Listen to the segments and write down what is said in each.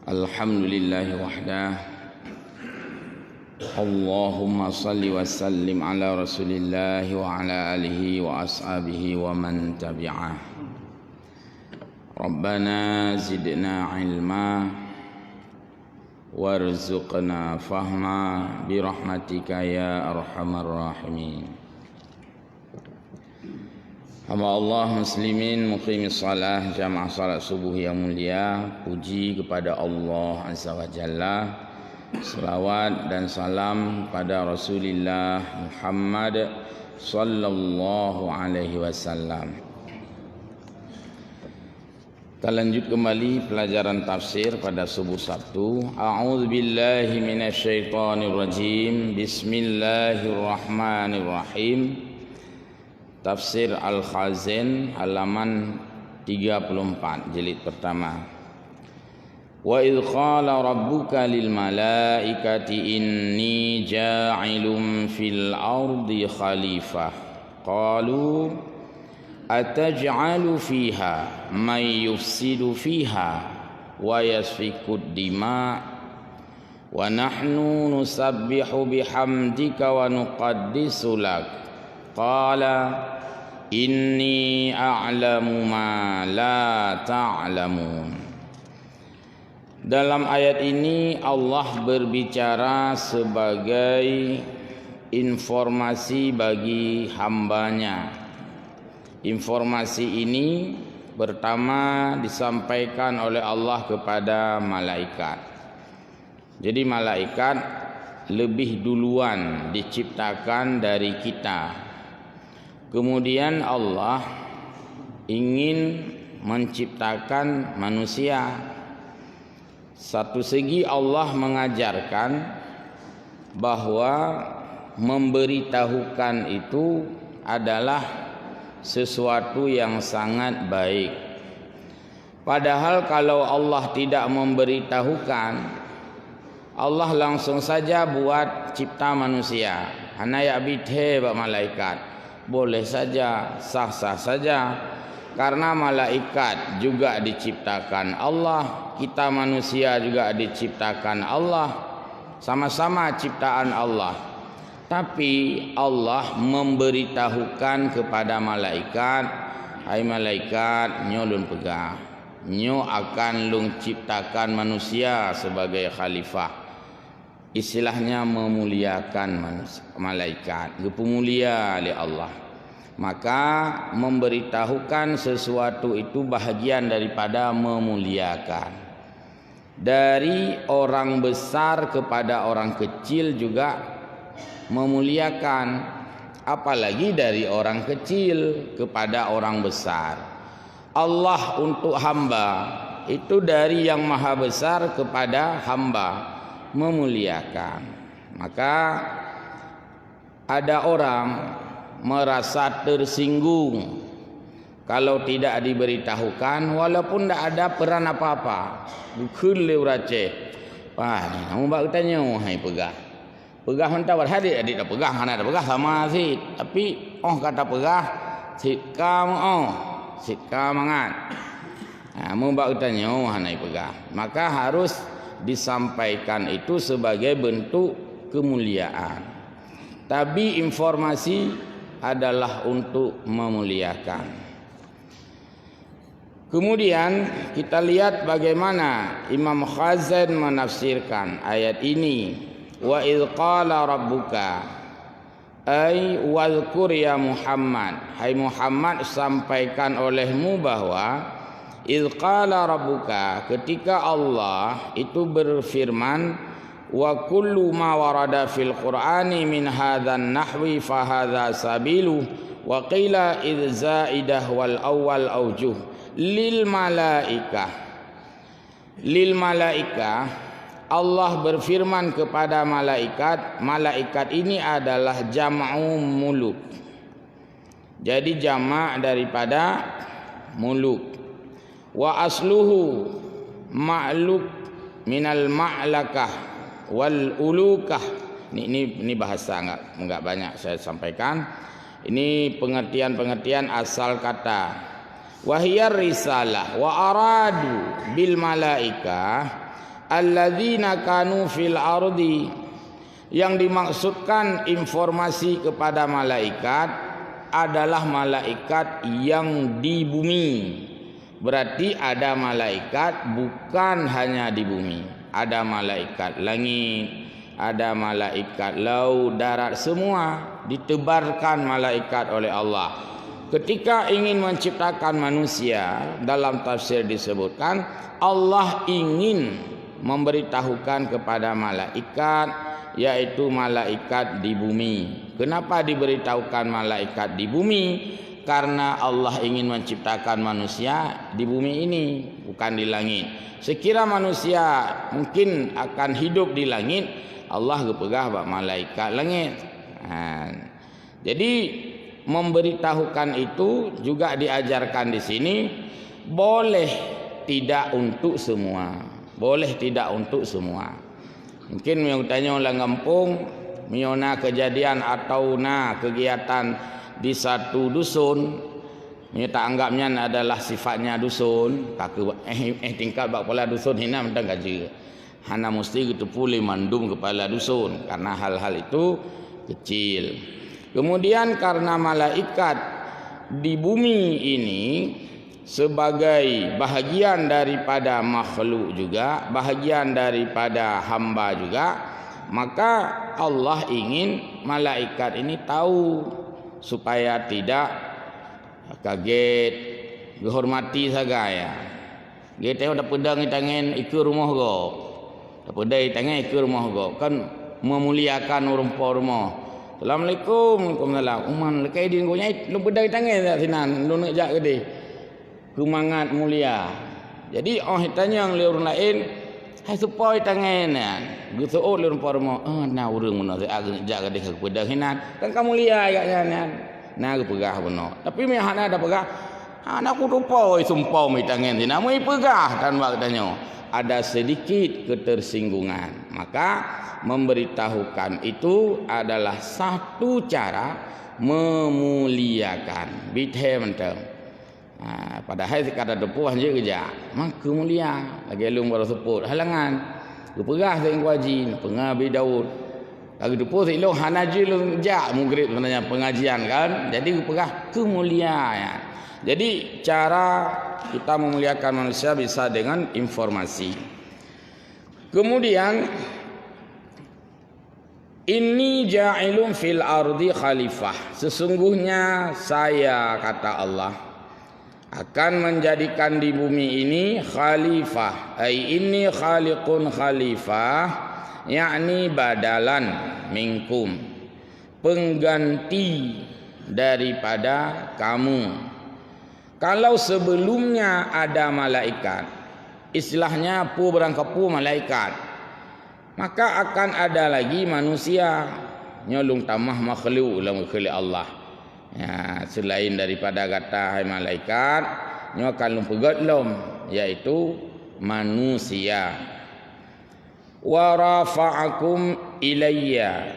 Alhamdulillahi wahdah. Allahumma salli wa sallim ala rasulillah wa ala alihi wa ashabihi wa man tabi'ah. Rabbana zidna ilma warzuqna fahma birahmatika ya arhamar rahimin. Hamba Allah muslimin muqimis salah jamaah salat subuh yang mulia, puji kepada Allah Azza wa Jalla, selawat dan salam pada Rasulullah Muhammad sallallahu alaihi wasallam. Kita lanjut kembali pelajaran tafsir pada subuh Sabtu. A'udzubillahi minasyaitonirrajim. Bismillahirrahmanirrahim. Tafsir Al-Khazin halaman 34 jilid pertama. Wa idh qala rabbuka lil malaikati inni ja'ilun fil ardi khalifah qalu ataj'alu fiha may yufsidu fiha wa yasfikud dima wa nahnu nusabbihu bihamdika wa nuqaddisu lak qala inni a'lamu ma la ta'lamun. Dalam ayat ini Allah berbicara sebagai informasi bagi hambanya. Informasi ini pertama disampaikan oleh Allah kepada malaikat. Jadi malaikat lebih duluan diciptakan dari kita. Kemudian Allah ingin menciptakan manusia. Satu segi Allah mengajarkan bahwa memberitahukan itu adalah sesuatu yang sangat baik. Padahal kalau Allah tidak memberitahukan, Allah langsung saja buat cipta manusia. Hanaya bithe ba malaikat. Boleh saja, sah-sah saja. Karena malaikat juga diciptakan Allah, kita manusia juga diciptakan Allah, sama-sama ciptaan Allah. Tapi Allah memberitahukan kepada malaikat, hai malaikat, nyo lun pegah, nyo akan lung ciptakan manusia sebagai khalifah. Istilahnya memuliakan manusia, malaikat, gepemulia oleh Allah. Maka memberitahukan sesuatu itu bahagian daripada memuliakan. Dari orang besar kepada orang kecil juga memuliakan, apalagi dari orang kecil kepada orang besar. Allah untuk hamba itu dari yang maha besar kepada hamba memuliakan. Maka ada orang merasa tersinggung kalau tidak diberitahukan, walaupun tidak ada peran apa-apa. Bukan leurace. Wah, kamu bak tanya, hai pegah. Pegah mentah berhadir, adik dah pegah, anak dah pegah sama sih. Tapi kata pegah, sikam sikam mangat. Kamu bak tanya, hai pegah. Maka harus disampaikan itu sebagai bentuk kemuliaan. Tapi informasi adalah untuk memuliakan. Kemudian kita lihat bagaimana Imam Khazin menafsirkan ayat ini. Wa idh qala rabbuka, ay wadhkur ya Muhammad, hai Muhammad, sampaikan olehmu bahwa idh qala rabbuka, ketika Allah itu berfirman, wa kullu ma warada fil qur'ani min hadzan nahwi fa hadza sabilu wa qila idh zaidah wal awwal aujuh lil malaikah. Lil malaikah, Allah berfirman kepada malaikat. Malaikat ini adalah jam'u muluk. Jadi jamak daripada muluk. Wa asluhu ma'luk minal ma'lakah wal ulukah. Ini bahasa enggak banyak saya sampaikan. Ini pengertian-pengertian asal kata. Wahiyar risalah wa aradu bil malaikah alladzina kanu fil ardi, yang dimaksudkan informasi kepada malaikat adalah malaikat yang di bumi. Berarti ada malaikat bukan hanya di bumi, ada malaikat langit, ada malaikat laut, darat, semua ditebarkan malaikat oleh Allah. Ketika ingin menciptakan manusia, dalam tafsir disebutkan Allah ingin memberitahukan kepada malaikat, yaitu malaikat di bumi. Kenapa diberitahukan malaikat di bumi? Karena Allah ingin menciptakan manusia di bumi ini, bukan di langit. Sekira manusia mungkin akan hidup di langit, Allah gepegah bak malaikat langit. Jadi memberitahukan itu juga diajarkan di sini, boleh tidak untuk semua, boleh tidak untuk semua. Mungkin yang tanya orang kampung, miona kejadian atau kegiatan di satu dusun, ini tak anggapnya adalah sifatnya dusun. Kaku tingkat bak kepala dusun hina mentang gaji. Hana mesti gitu pulih mandum kepala dusun karena hal-hal itu kecil. Kemudian karena malaikat di bumi ini sebagai bahagian daripada makhluk juga, bahagian daripada hamba juga, maka Allah ingin malaikat ini tahu supaya tidak kaget, dihormati saja ya. Dia tahu dah pedang di tangan ikut rumah go, dah pedang di tangan ikut rumah go, kan memuliakan orang rumah. Assalamualaikum, waalaikumsalam. Uman lekai din ko nyai lu pedang di tangan dah sinan, lu nak jak gede. Kumangat mulia. Jadi tanya yang orang lain, hai supaya tangan kan. Gitu le orang rumah. Na urang mun nak jak gede ke pedang sinan. Kan kamu mulia agaknya. Na ke pegah benar. Tapi mi hana ada pegah. Anak aku lupa sumpah mi tangan sinan. Mai pegah dan wak tanya. Ada sedikit ketersinggungan. Maka memberitahukan itu adalah satu cara memuliakan. Bithe mentang. Padahal kata depuh je kerja. Maka mulia. Lagi lung baru sebut halangan. Kepegah saya kuaji, pengabi Daud. Lagi depuh saya lung hanaji lung jak mugrid sebenarnya pengajian kan. Jadi kepegah kemuliaan. Jadi cara kita memuliakan manusia bisa dengan informasi. Kemudian inni ja'ilun fil ardi khalifah. Sesungguhnya saya, kata Allah, akan menjadikan di bumi ini khalifah. Ai inni khaliqun khalifah, yakni badalan minkum, pengganti daripada kamu. Kalau sebelumnya ada malaikat, istilahnya pu berangkapu malaikat, maka akan ada lagi manusia, nyolong tamah makhluk dalam makhluk Allah. Ya, selain daripada kata hai malaikat, nyo akan lumpegat lom, yaitu manusia. Wa rafa'akum ilayya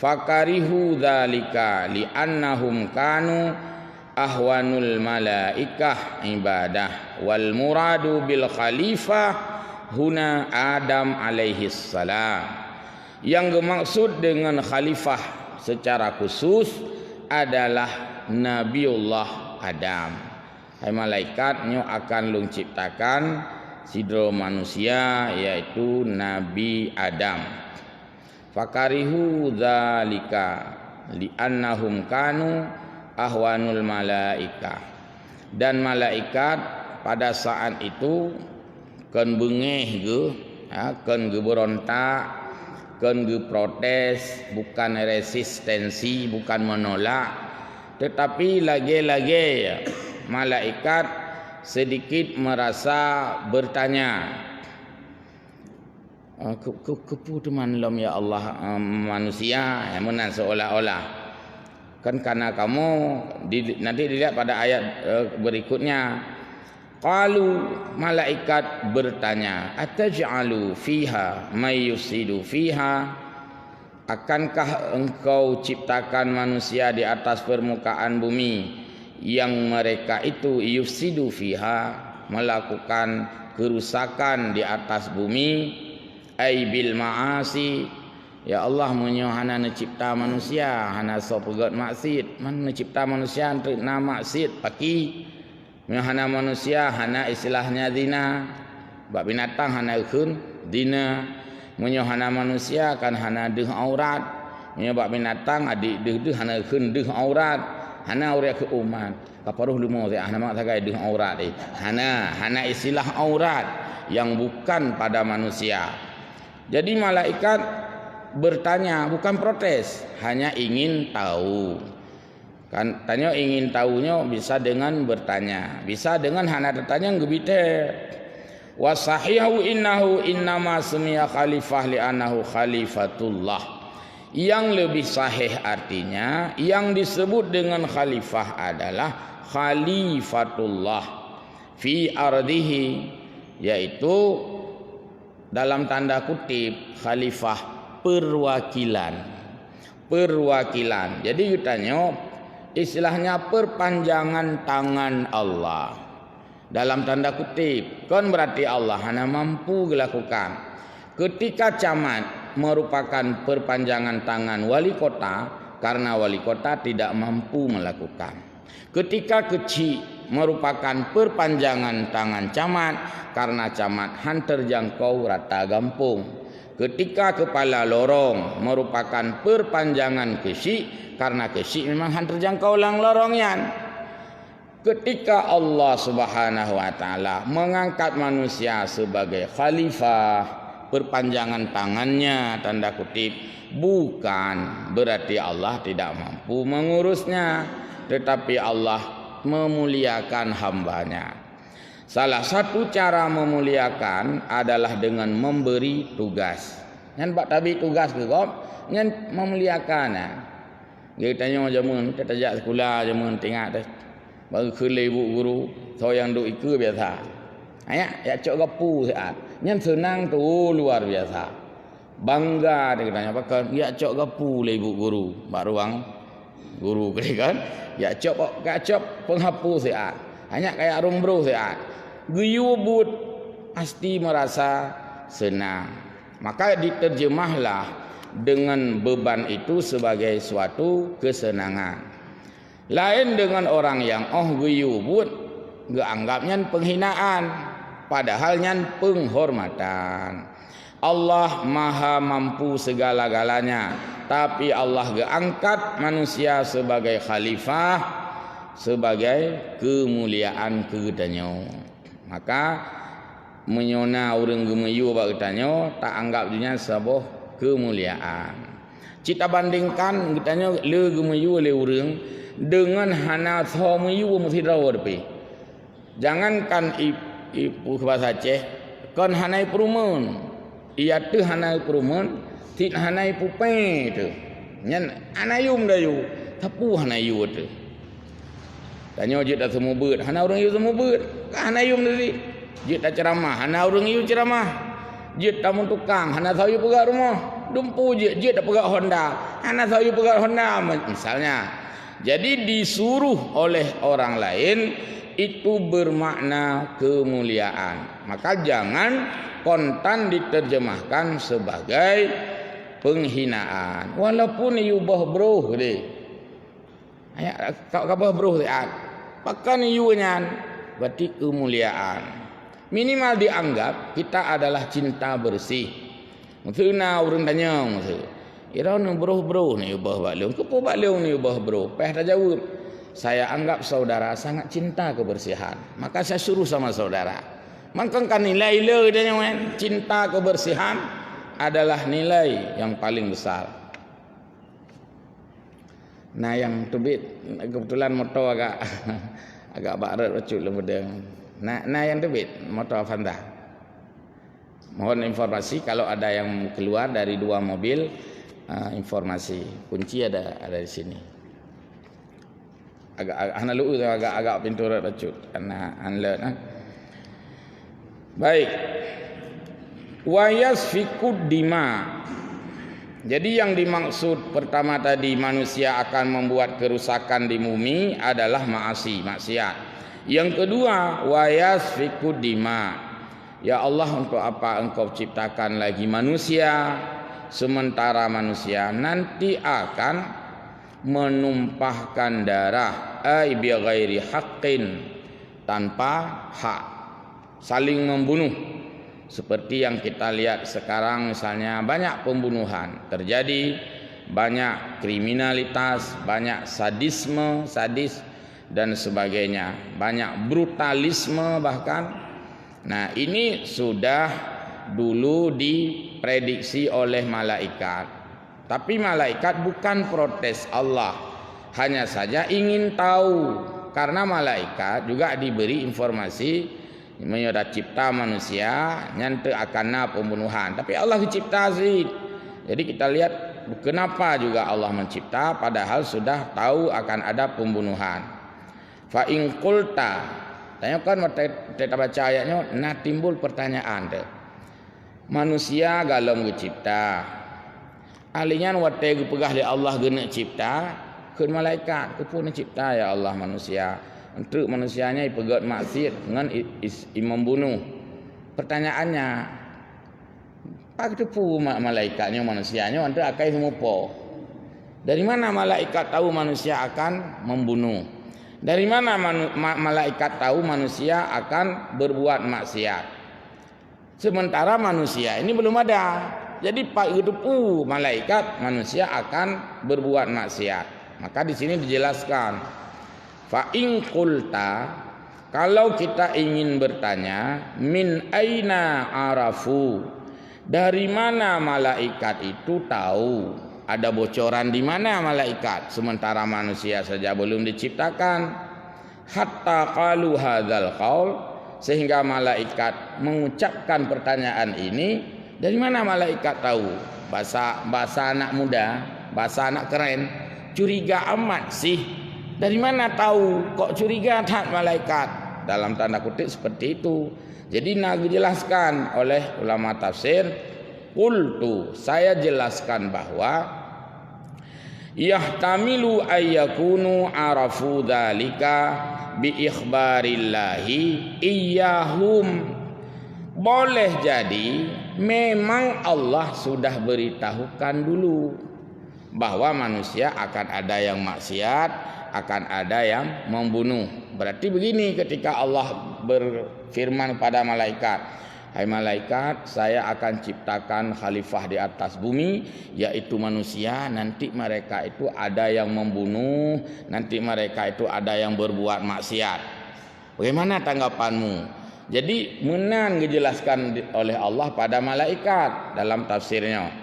fakarihu dzalika li'annahum kanu ahwanul malaikah ibadah wal muradu bil khalifah huna Adam alaihi salam. Yang dimaksud dengan khalifah secara khusus adalah Nabiullah Adam. Hai malaikat nyo akan lung ciptakan sidro manusia, yaitu Nabi Adam. Fakarihu dzalika li'annahum kanu ahwanul malaika. Dan malaikat pada saat itu kan bengeh ge, kan ge berontak, kan ge protes, bukan resistensi, bukan menolak, tetapi lagi-lagi malaikat sedikit merasa bertanya, kepu teman lom ya Allah manusia, menan seolah-olah kan karena kamu nanti dilihat pada ayat berikutnya. Qalu, malaikat bertanya, ataj'alu fiha may yusidu fiha, akankah engkau ciptakan manusia di atas permukaan bumi yang mereka itu yusidu fiha, melakukan kerusakan di atas bumi, ai bil maasi. Ya Allah munyo hana cipta manusia, hana so pegat maksiat, man cipta manusia untuk nama maksiat paki. Munyo hana manusia hana istilahnya zina. Bab binatang hana kun zina. Munyo hana manusia kan hana deuh aurat. Munyo bab binatang adik deuh hana kun deuh aurat. Hana aurat ke umat. Kaparuh lumo teh hana mak sagai deuh aurat eh. Hana istilah aurat yang bukan pada manusia. Jadi malaikat bertanya, bukan protes, hanya ingin tahu. Kan tanya ingin tahunya bisa dengan bertanya, bisa dengan hana bertanya ngebite. Wasahihu innahu innama sumiya khalifah li'annahu khalifatullah. Yang lebih sahih artinya yang disebut dengan khalifah adalah khalifatullah fi ardihi, yaitu dalam tanda kutip khalifah perwakilan. Jadi ditanya istilahnya perpanjangan tangan Allah dalam tanda kutip, kan berarti Allah hanya mampu melakukan. Ketika camat merupakan perpanjangan tangan wali kota karena wali kota tidak mampu melakukan. Ketika kecil merupakan perpanjangan tangan camat karena camat hantar jangkau rata gampung. Ketika kepala lorong merupakan perpanjangan kesik karena kesik memang hantar jangkau lang lorongnya. Ketika Allah Subhanahu wa taala mengangkat manusia sebagai khalifah, perpanjangan tangannya tanda kutip, bukan berarti Allah tidak mampu mengurusnya, tetapi Allah memuliakan hambanya. Salah satu cara memuliakan adalah dengan memberi tugas. Ngan bak tabi tugas ke kop, ngan memuliakan. Dia tanya jamun, kita tajak sekolah jamun tengah dah. Baru kele ibu guru, so yang duk ikut biasa. Ayak, ya cok gapu saat. Ngan senang tu luar biasa. Bangga dia tanya pakai, ya cok gapu le ibu guru. Bak ruang guru ke kan. Ya cok penghapus saat. Hanya kayak rumbro saat. Guyubut pasti merasa senang. Maka diterjemahlah dengan beban itu sebagai suatu kesenangan. Lain dengan orang yang guyubut, anggapnya penghinaan, padahalnya penghormatan. Allah maha mampu segala-galanya, tapi Allah angkat manusia sebagai khalifah, sebagai kemuliaan kegedanyo. Maka menyona orang gemeyu bak tanya tak anggap dia sebuah kemuliaan. Kita bandingkan katanya le gemeyu le orang dengan hana tho meyu mesti raw depi. Jangankan ibu bahasa Aceh kan hanai perumun. Ia tu hanai perumun, tit hanai pupe tu. Nyan anayum dayu, tapu hanayu tu. Tanya je dah semua bird, hana orang you semua bird. Hana you tadi. Je dah ceramah, hana orang you ceramah. Je dah mun tukang, hana tahu you pegang rumah. Dumpu je dah pegang Honda. Hana tahu you pegang Honda misalnya. Jadi disuruh oleh orang lain itu bermakna kemuliaan. Maka jangan kontan diterjemahkan sebagai penghinaan. Walaupun you bah bro deh. Ayat kau kabah bro ayat. Pakan iunya berarti kemuliaan. Minimal dianggap kita adalah cinta bersih. Maksudnya orang tanya maksud. Ira ni bro ni ubah baliung. Kepo baliung ni ubah bro. Peh dah jawab. Saya anggap saudara sangat cinta kebersihan. Maka saya suruh sama saudara. Maka kan nilai le dia yang cinta kebersihan adalah nilai yang paling besar. Nah yang tubit kebetulan motor agak barat recut lembaga. Nah yang tubit motor Avanza. Mohon informasi kalau ada yang keluar dari dua mobil, informasi. Kunci ada di sini. Agak pintu recut karena unload. Baik. Wa yasfikud dima. Jadi yang dimaksud pertama tadi manusia akan membuat kerusakan di bumi adalah maksiat. Yang kedua wa yasfikud dima. ya Allah, untuk apa engkau ciptakan lagi manusia, sementara manusia nanti akan menumpahkan darah, ai bi ghairi haqqin, tanpa hak, saling membunuh. Seperti yang kita lihat sekarang, misalnya banyak pembunuhan terjadi, banyak kriminalitas, banyak sadis dan sebagainya, banyak brutalisme bahkan. Nah, ini sudah dulu diprediksi oleh malaikat. Tapi malaikat bukan protes Allah, hanya saja ingin tahu, karena malaikat juga diberi informasi menyoda cipta manusia nyante akan pembunuhan. Tapi Allah cipta sih. Jadi kita lihat kenapa juga Allah mencipta padahal sudah tahu akan ada pembunuhan. Fa in qulta, tanya kan kita baca ayatnya, nah timbul pertanyaan deh. Manusia galom dicipta. Alinyan wate pegah li Allah gena cipta, ke malaikat ke pun cipta ya Allah manusia. Untuk manusianya ipegat maksiat dengan membunuh. Pertanyaannya, pak tepu malaikatnya manusianya untuk akai semua po. Dari mana malaikat tahu manusia akan membunuh? Dari mana malaikat tahu manusia akan berbuat maksiat? Sementara manusia ini belum ada. Jadi pak tepu malaikat manusia akan berbuat maksiat. Maka di sini dijelaskan, fa in qulta, kalau kita ingin bertanya, min aina arafu, dari mana malaikat itu tahu? Ada bocoran di mana malaikat sementara manusia saja belum diciptakan? Hatta qalu hadzal qaul, sehingga malaikat mengucapkan pertanyaan ini. Dari mana malaikat tahu? Bahasa anak muda, bahasa anak keren, curiga amat sih. Dari mana tahu kok curiga tak malaikat? Dalam tanda kutip seperti itu. Jadi nak dijelaskan oleh ulama tafsir, qultu, saya jelaskan bahwa yahtamilu ayyakunu arafu dzalika bi ikhbarillahi iyyahum. Boleh jadi memang Allah sudah beritahukan dulu bahwa manusia akan ada yang maksiat, akan ada yang membunuh. Berarti begini, ketika Allah berfirman pada malaikat, hai malaikat, saya akan ciptakan khalifah di atas bumi, yaitu manusia. Nanti mereka itu ada yang membunuh, nanti mereka itu ada yang berbuat maksiat. Bagaimana tanggapanmu? Jadi menan dijelaskan oleh Allah pada malaikat dalam tafsirnya.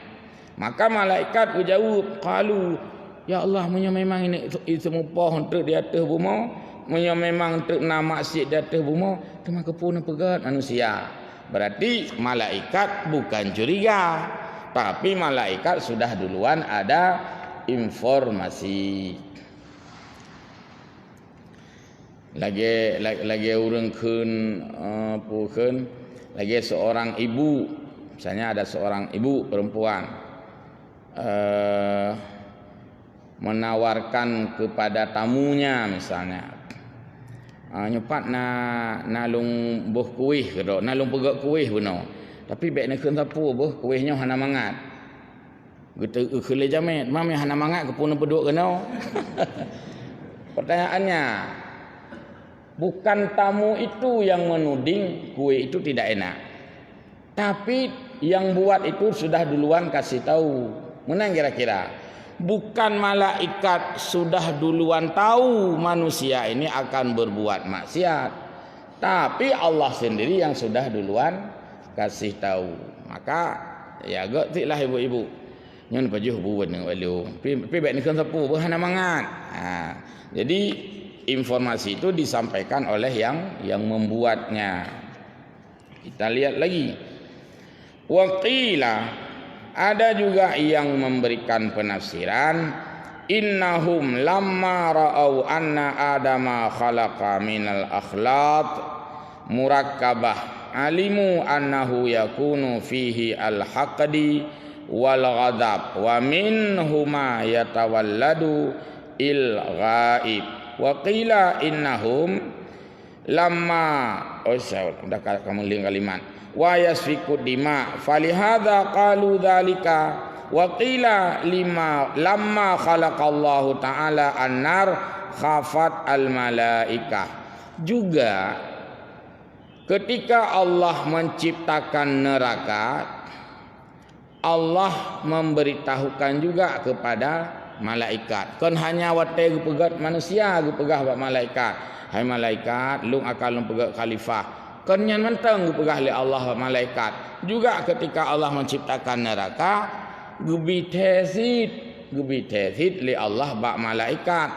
Maka malaikat berjawab, qalu, ya Allah, memang ini semua pohon tu di atas bumi, memang tu nama maksiat di atas bumi, cuma kepuna pegat manusia. Berarti malaikat bukan curiga, tapi malaikat sudah duluan ada informasi. Lagi urang keun pukeun, lagi seorang ibu, misalnya ada seorang ibu perempuan menawarkan kepada tamunya, misalnya nyepat nalung buh kuih kedok, nalung pegak kuih beno, tapi baik nak keun sapu buh kuihnya hana mangat gitu kele jamet mami hana mangat ke pun peduk kena. Pertanyaannya, bukan tamu itu yang menuding kuih itu tidak enak, tapi yang buat itu sudah duluan kasih tahu. Menang kira-kira, bukan malaikat sudah duluan tahu manusia ini akan berbuat maksiat, tapi Allah sendiri yang sudah duluan kasih tahu. Maka ya gaktilah ibu-ibu nyon pajuh buat dengan walu pi baik nikah sapu berhana mangat. Jadi informasi itu disampaikan oleh yang membuatnya. Kita lihat lagi, waqila, ada juga yang memberikan penafsiran, innahum lamma ra'au anna adama khalaqa minal akhlaq murakkabah alimu annahu yakunu fihi al-haqdi wal ghadab wa minhuma yatawalladu il ghaib. Wa qila innahum lamma udah kamu ling kalimat wa yasfiku dima falihadza qalu dzalika wa qila lamma khalaqallahu ta'ala an-nar khafat al-malaikah. Juga ketika Allah menciptakan neraka, Allah memberitahukan juga kepada malaikat. Kan hanya wate pegat manusia pegah buat malaikat. Hai malaikat, lung akan lung pegat khalifah. Kan nyan mentang pegah oleh Allah buat malaikat. Juga ketika Allah menciptakan neraka, gubi tesit li Allah buat malaikat.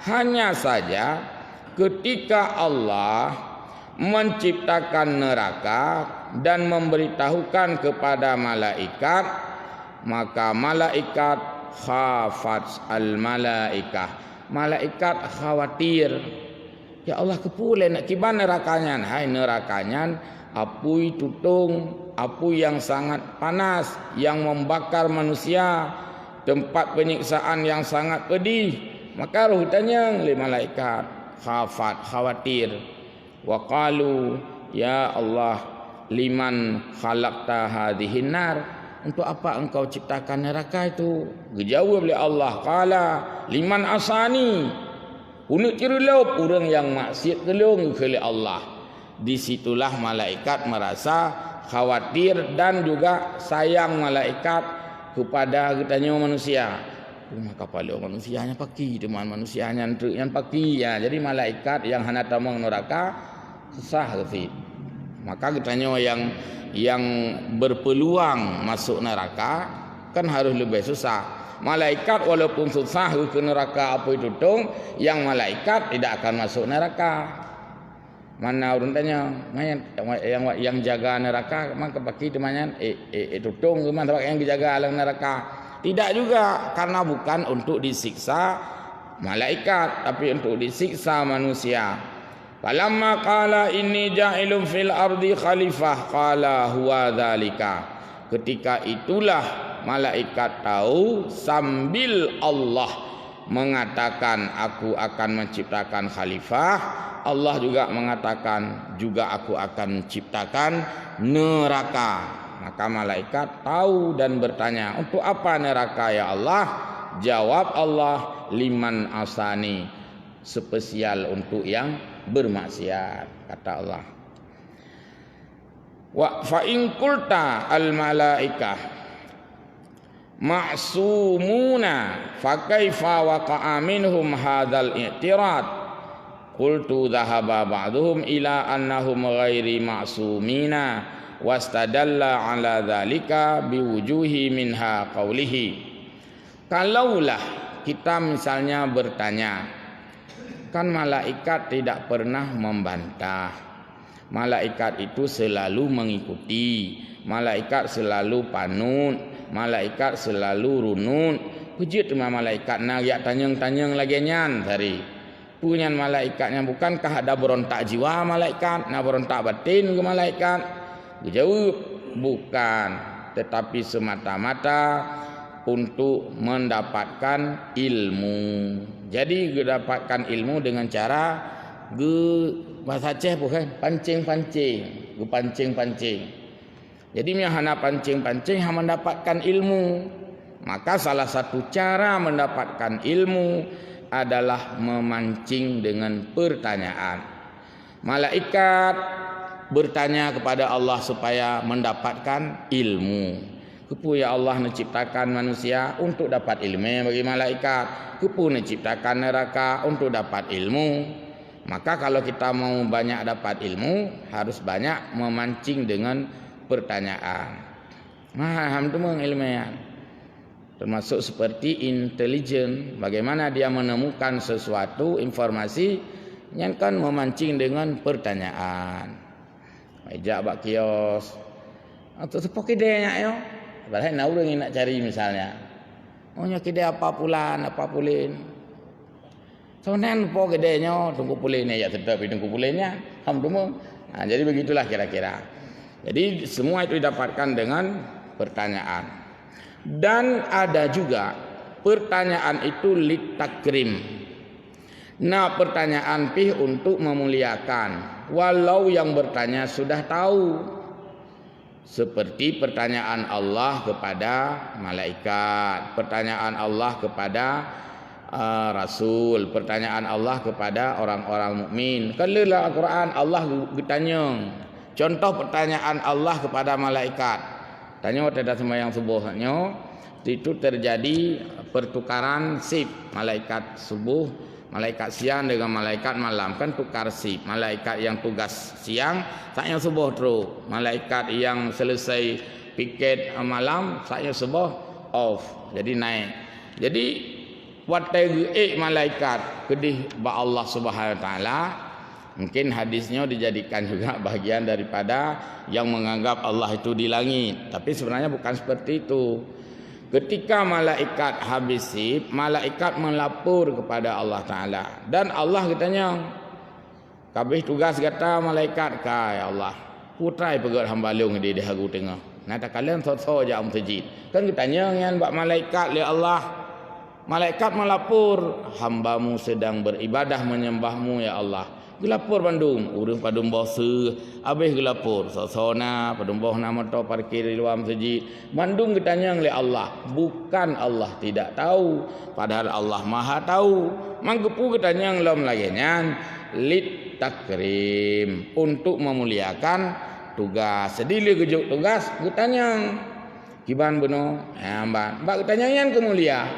Hanya saja ketika Allah menciptakan neraka dan memberitahukan kepada malaikat, maka malaikat khafat al-malaikah. Malaikat khawatir. Ya Allah, kepulih nak kiban nerakanya. Hai nerakanya apui tutung, api yang sangat panas yang membakar manusia, tempat penyiksaan yang sangat pedih. Maka roh tanya oleh malaikat, khafat, khawatir. Wa qalu ya Allah liman khalaqta hadhihi nar, untuk apa engkau ciptakan neraka itu? Dijawab oleh Allah, qala liman asani, untuk cirelop orang yang maksiat kelung oleh Allah. Disitulah malaikat merasa khawatir dan juga sayang malaikat kepada katanya manusia. Maka kepala manusianya paki, teman manusianya yang paki ya. Jadi malaikat yang hendak tamang neraka susah sih. Maka katanya yang berpeluang masuk neraka kan harus lebih susah. Malaikat walaupun susah ke neraka apa itu dong, yang malaikat tidak akan masuk neraka. Mana orang tanya, yang jaga neraka maka bagi temannya tutung gimana yang dijaga alam neraka. Tidak juga, karena bukan untuk disiksa malaikat tapi untuk disiksa manusia. Falamma qala inni ja'ilun fil ardi khalifah qala huwa dzalika. Ketika itulah malaikat tahu sambil Allah mengatakan aku akan menciptakan khalifah, Allah juga mengatakan juga aku akan menciptakan neraka. Maka malaikat tahu dan bertanya, untuk apa neraka ya Allah? Jawab Allah, liman asani, spesial untuk yang bermaksiat, kata Allah. Wa fa in qulta al malaikah ma'sumuna fa kaifa waqa'a minhum hadzal i'tirad? Qultu dhahaba ba'dhum ila annahum ghairi ma'sumina wastadalla ala dzalika biwujuhi minha qawlihi. Kalaulah kita misalnya bertanya, kan malaikat tidak pernah membantah, malaikat itu selalu mengikuti, malaikat selalu panut, malaikat selalu runut. Pujit sama malaikat nak yak tanyang-tanyang lagi nyan tadi. Punya malaikatnya, bukankah ada berontak jiwa malaikat, nak berontak batin ke malaikat? Dijawab bukan, tetapi semata-mata untuk mendapatkan ilmu. Jadi mendapatkan ilmu dengan cara bahasa Aceh bukan pancing-pancing, pancing-pancing. Jadi hana pancing-pancing hanya mendapatkan ilmu. Maka salah satu cara mendapatkan ilmu adalah memancing dengan pertanyaan. Malaikat bertanya kepada Allah supaya mendapatkan ilmu. Kepu ya Allah menciptakan manusia untuk dapat ilmu bagi malaikat. Kepu menciptakan neraka untuk dapat ilmu. Maka kalau kita mau banyak dapat ilmu, harus banyak memancing dengan pertanyaan. Alhamdulillah ilmiah. Termasuk seperti intelijen, bagaimana dia menemukan sesuatu informasi yang kan memancing dengan pertanyaan. Majak bak kios atau sepok kedainya yo. Padahal nak orang yang nak cari misalnya. Oh nya kedai apa pulan, apa pulin. So nan po kedainya tunggu pulinnya ya tetap tunggu pulinnya. Alhamdulillah. Jadi begitulah kira-kira. Jadi semua itu didapatkan dengan pertanyaan. Dan ada juga pertanyaan itu litakrim. Nah pertanyaan pih untuk memuliakan. Walau yang bertanya sudah tahu. Seperti pertanyaan Allah kepada malaikat, pertanyaan Allah kepada Rasul, pertanyaan Allah kepada orang-orang mukmin. Kalau dalam Al-Quran Allah bertanya. Contoh pertanyaan Allah kepada malaikat. Tanya pada sembahyang subuhnya, itu terjadi pertukaran sip. Malaikat subuh, malaikat siang dengan malaikat malam, kan tukar sip. Malaikat yang tugas siang, saatnya subuh terus. Malaikat yang selesai piket malam, saatnya subuh off. Jadi naik. Jadi watai malaikat kedih ba Allah Subhanahu wa taala. Mungkin hadisnya dijadikan juga bagian daripada yang menganggap Allah itu di langit, tapi sebenarnya bukan seperti itu. Ketika malaikat habis sip, malaikat melapor kepada Allah taala, dan Allah katanya kabeh tugas kata malaikat ka ya Allah putrai pegat hambalung di hagu tengah nata kalian so ja masjid kan katanya ngan bak malaikat li Allah. Malaikat melapor, hambamu sedang beribadah menyembahmu ya Allah. Gelapor Bandung, urang padung bosu, habis gelapor. Sosona padung boh nama to parkir di luar masjid. Bandung ditanya oleh Allah, bukan Allah tidak tahu, padahal Allah Maha tahu. Manggepu ditanya lom lagi nyan lit takrim, untuk memuliakan tugas. Sedili gejuk tugas ditanya. Kiban beno, mbak ditanya yang kemulia.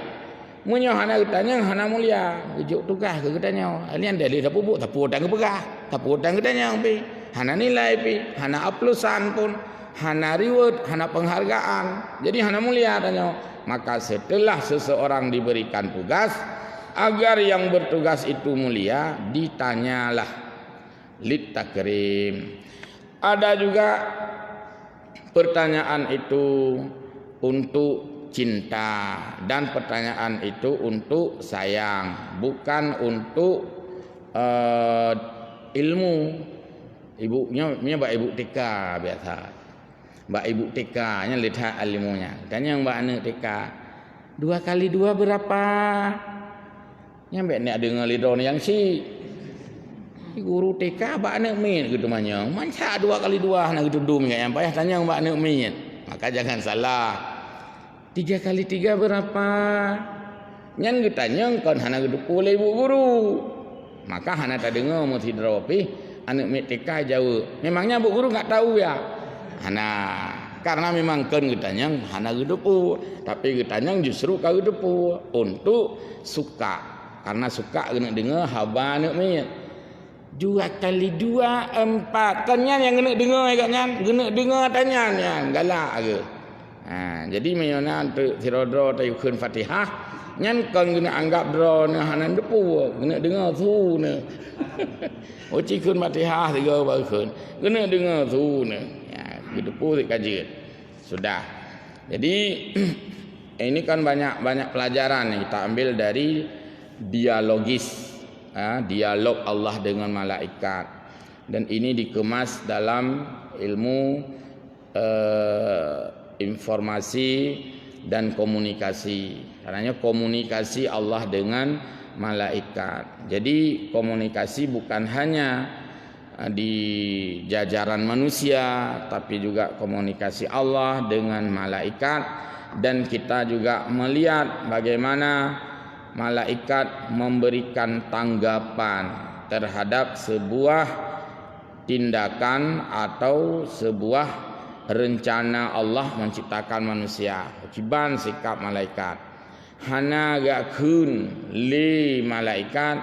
Munyo hana getanya hana mulia ujuk tugas ke getanya alian dalih tapu bu tapu dang pegah tapu dang getanya pi hana nilai pi hana aplusan pun hana reward hana penghargaan jadi hana mulia tanya. Maka setelah seseorang diberikan tugas agar yang bertugas itu mulia ditanyalah lit takrim. Ada juga pertanyaan itu untuk cinta, dan pertanyaan itu untuk sayang, bukan untuk ilmu. Ibunya mbak ibu TK biasa, mbak ibu TK nya lihat ilmunya. Tanya mbak anak TK 2 kali 2 berapa? Nyampe nek dengar lidon yang si guru TK mbak anak min gitu manya. Manca 2 kali 2 nak gitu dum yang payah tanya mbak anak min. Maka jangan salah. 3 kali 3 berapa? Nyan ditanya kan hana gedupu oleh ibu guru. Maka hana tak dengar mesti dropi anak mit TK jauh. Memangnya bu guru enggak tahu ya? Hana karena memang kan ditanya hana gedupu, tapi ditanya justru ka gedupu untuk suka. Karena suka kena dengar haba anak mit. 2 kali 2 4. Kan nyan yang kena dengar agaknya, kena dengar tanya nyan galak ke. Jadi menyona untuk sirodro tayukun Fatihah nyan kan kena anggap dro ne hanan depu kena dengar tu ne. Uci kun Fatihah 3 bakun kena dengar tu ne. Ya depu kaji. Sudah. Jadi ini kan banyak pelajaran yang kita ambil dari dialogis, dialog Allah dengan malaikat, dan ini dikemas dalam ilmu informasi dan komunikasi. Karena komunikasi Allah dengan malaikat. Jadi komunikasi bukan hanya di jajaran manusia, tapi juga komunikasi Allah dengan malaikat. Dan kita juga melihat bagaimana malaikat memberikan tanggapan terhadap sebuah tindakan atau sebuah rencana Allah menciptakan manusia. Kiban sikap malaikat. Hana gak kun li malaikat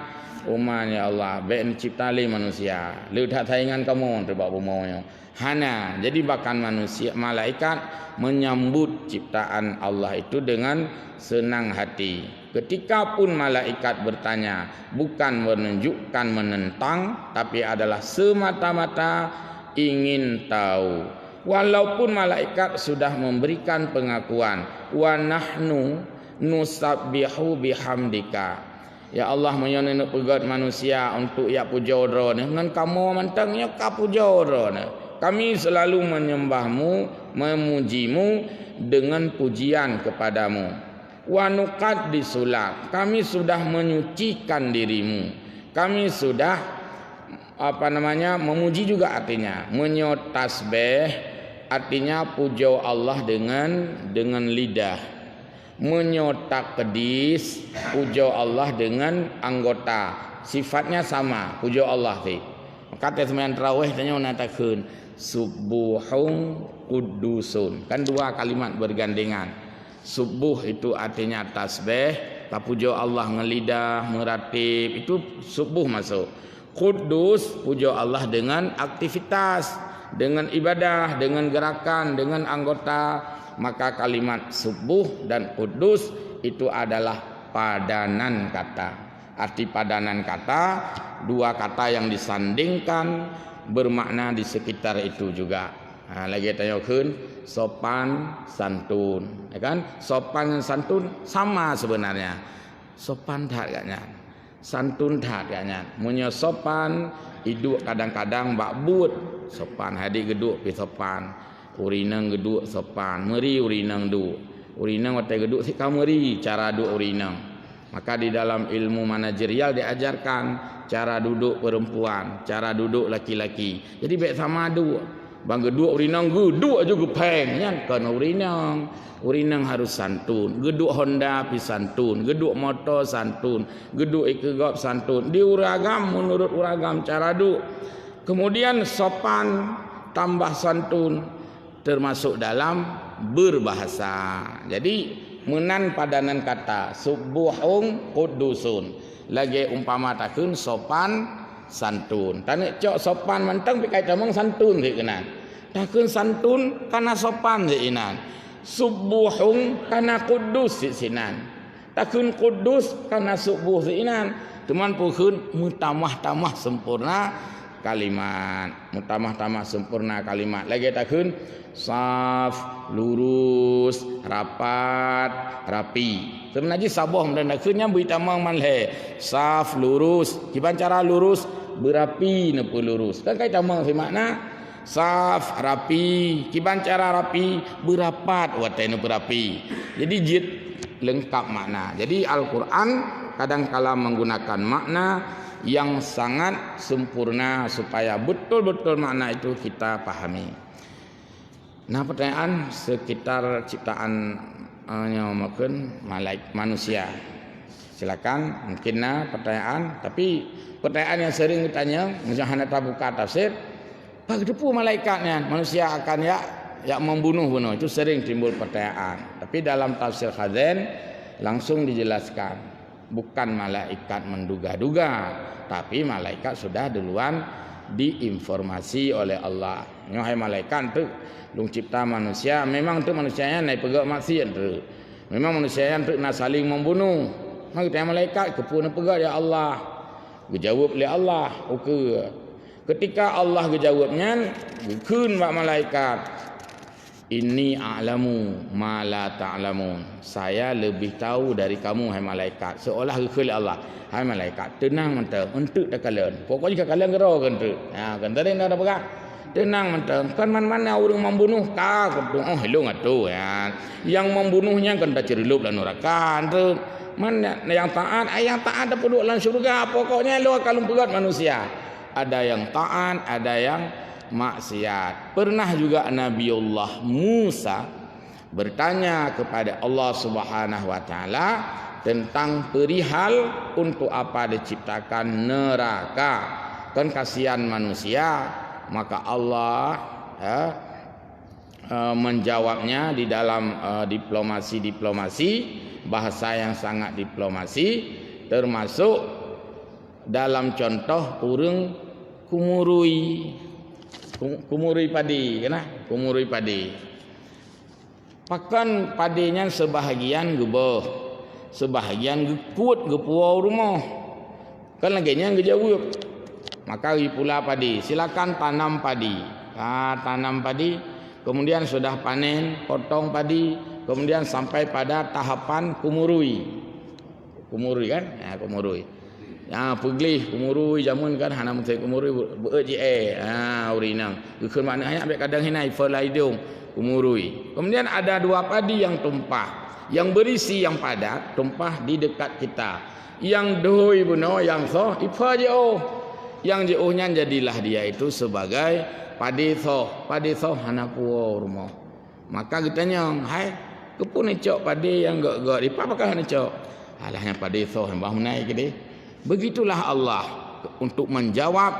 umanya Allah baik mencipta li manusia. Lu tak saingan kamu terbak bumonya. Hana. Jadi bahkan manusia malaikat menyambut ciptaan Allah itu dengan senang hati. Ketika pun malaikat bertanya, bukan menunjukkan menentang, tapi adalah semata-mata ingin tahu. Walaupun malaikat sudah memberikan pengakuan, wa nahnu nusabbihu bihamdika. Ya Allah menyenenuk pegat manusia untuk ya puja ne ngan kamu mantangnya ka puja ne. Kami selalu menyembahmu, memujimu dengan pujian kepadamu. Wa nuqaddisulat. Kami sudah menyucikan dirimu. Kami sudah memuji juga artinya menyot tasbih artinya puja Allah dengan lidah. Menyotak kedis puja Allah dengan anggota. Sifatnya sama, puja Allah ti. Maka sembahyang tarawih tanya mengatakan subuhun qudusun. Kan dua kalimat bergandengan. Subuh itu artinya tasbih, puja Allah ngelidah, meratib, itu subuh masuk. Kudus puja Allah dengan aktivitas, dengan ibadah, dengan gerakan, dengan anggota. Maka kalimat subuh dan kudus itu adalah padanan kata. Arti padanan kata, dua kata yang disandingkan bermakna di sekitar itu juga. Lagi tanyakan sopan santun, ya kan? Sopan dan santun sama sebenarnya. Sopan tak katnya, santun tak katnya. Munyo sopan, hidup kadang-kadang bakbut. Sopan hadik geduk pi sopan. Urinang geduk sopan, meri urinang du. Urinang watai geduk si kameri cara duk urinang. Maka di dalam ilmu manajerial diajarkan cara duduk perempuan, cara duduk laki-laki. Jadi baik sama du. Bang geduk urinang geduk aja gepeng kan kena urinang. Urinang harus santun. Geduk Honda pi santun, geduk motor santun, geduk ikegop santun. Di uragam menurut uragam cara duk. Kemudian sopan tambah santun termasuk dalam berbahasa. Jadi menan padanan kata subuhun qudusun. Lagi umpama takun sopan santun. Tanek cok sopan mentang pikai tamang santun dik kenan. Takun santun kana sopan dik inan. Subuhun kana kudus dik sinan. Takun kudus kana subuh dik inan. Teman pukun mutamah-tamah sempurna kalimat. Mutamah-tamah sempurna kalimat. Lagi takun saf, lurus, rapat, rapi. Sebenarnya sabah dan akhirnya bertamang manle. Saf, lurus. Gimana cara lurus? Berapi nepu lurus. Kan kait tamang si makna saf, rapi. Gimana cara rapi? Berapat watai nepu rapi. Jadi jid lengkap makna. Jadi Al-Quran kadang-kala menggunakan makna yang sangat sempurna supaya betul-betul makna itu kita pahami. Nah, pertanyaan sekitar ciptaan yang makan manusia. Silakan mungkin pertanyaan, tapi pertanyaan yang sering ditanya macam hana buka tafsir, pak depu malaikatnya manusia akan ya membunuh itu sering timbul pertanyaan. Tapi dalam tafsir Khazin langsung dijelaskan bukan malaikat menduga-duga, tapi malaikat sudah duluan diinformasi oleh Allah. Hai malaikat tu lung cipta manusia, memang tu manusianya naik pegak maksiat tu. Memang manusia yang tu nak saling membunuh. Maka tanya malaikat kepuna pegak ya Allah. Dijawab oleh Allah. Okey. Ketika Allah dijawabnya, kun mak malaikat. Inni a'lamu ma la ta'lamun. Saya lebih tahu dari kamu hai malaikat. Seolah oleh Allah. Hai malaikat, tenang mentang, entuk dah kalian. Pokoknya kalian gerau kan tu. Ha, kan tadi dah pegak. Tenang mentang, kan mana orang membunuh kau kudu oh hello ngatu ya. Yang membunuhnya kan dah cerelup lan neraka tu. Mana yang taat, yang taat dah duduk dalam syurga. Pokoknya lu kalau pegat manusia. Ada yang taat, ada yang maksiat. Pernah juga Nabiullah Musa bertanya kepada Allah Subhanahu wa taala tentang perihal untuk apa diciptakan neraka. Kan kasihan manusia. Maka Allah menjawabnya di dalam diplomasi bahasa yang sangat diplomasi, termasuk dalam contoh urang kumurui padi, kena kumurui padi. Pakan padinya sebahagian gebeh, sebahagian gekut gepuau rumah. Kan laginya ngejawab. Maka pula padi, silakan tanam padi. Tanam padi, kemudian sudah panen, potong padi, kemudian sampai pada tahapan kumurui. Kumurui kan? Ya, kumurui. Ya, peglih kumurui jamun kan hana mesti kumurui beje urinang. Keun maknanya ambek kadang hinai falaidung kumurui. Kemudian ada dua padi yang tumpah. Yang berisi yang padat tumpah di dekat kita. Yang doi buno yang so ipa je. Yang jauhnya jadilah dia itu sebagai Paditho hana puo rumah. Maka kitanya, hai, kepun ecok padi yang gak di apakah hana cok? Alahnya paditho yang bahu naik gede. Begitulah Allah untuk menjawab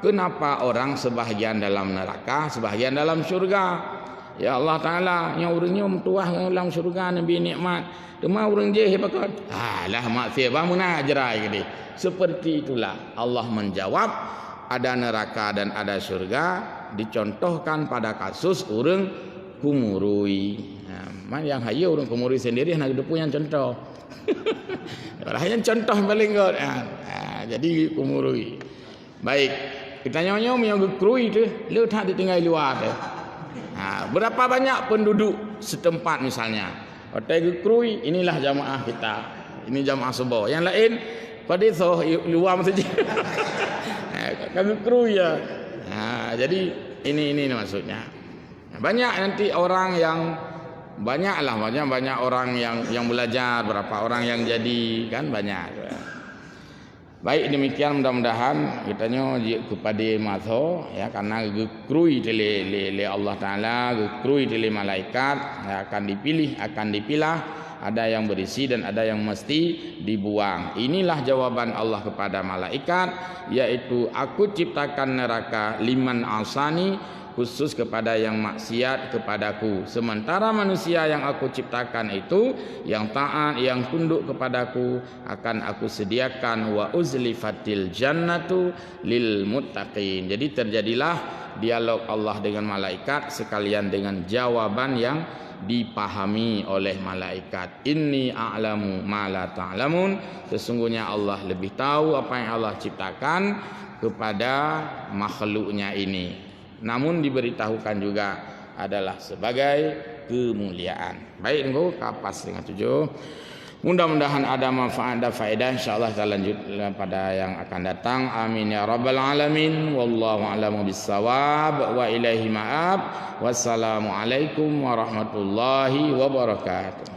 kenapa orang sebahagian dalam neraka, sebahagian dalam syurga. Ya Allah Ta'ala, yang orangnya tuah dalam syurga Nabi nikmat. Cuma orang je hebat. Alah maksir bahu naik jerai gede. Seperti itulah Allah menjawab ada neraka dan ada syurga dicontohkan pada kasus orang kumurui. Nah, yang hayu orang kumurui sendiri nak hidup yang contoh. Orang yang contoh paling god. Jadi kumurui. Baik, kita nyonya yang kumurui tu, lu tak ditinggal luar tu. Berapa banyak penduduk setempat misalnya. Hotel kumurui, inilah jamaah kita. Ini jamaah subuh. Yang lain pada luar saja. Kami kru ya. Jadi ini maksudnya. Banyak nanti orang yang banyak orang yang belajar, berapa orang yang jadi kan banyak. Baik demikian mudah-mudahan kitanya kepada mazo ya karena gekrui oleh Allah Taala, gekrui oleh malaikat akan dipilah. Ada yang berisi dan ada yang mesti dibuang. Inilah jawaban Allah kepada malaikat, yaitu aku ciptakan neraka liman asani, khusus kepada yang maksiat kepadaku. Sementara manusia yang aku ciptakan itu yang taat, yang tunduk kepadaku, akan aku sediakan wa uzlifatil jannatu lil muttaqin. Jadi terjadilah dialog Allah dengan malaikat sekalian dengan jawaban yang dipahami oleh malaikat. Inni a'lamu ma la ta'lamun. Sesungguhnya Allah lebih tahu apa yang Allah ciptakan kepada makhluknya ini. Namun diberitahukan juga adalah sebagai kemuliaan. Baik, engkau kapas dengan 7. Mudah-mudahan ada manfaat dan faedah. InsyaAllah kita lanjut pada yang akan datang. Amin ya rabbal alamin. Wallahu a'lamu bissawab wa ilaihi ma'ab. Wassalamualaikum warahmatullahi wabarakatuh.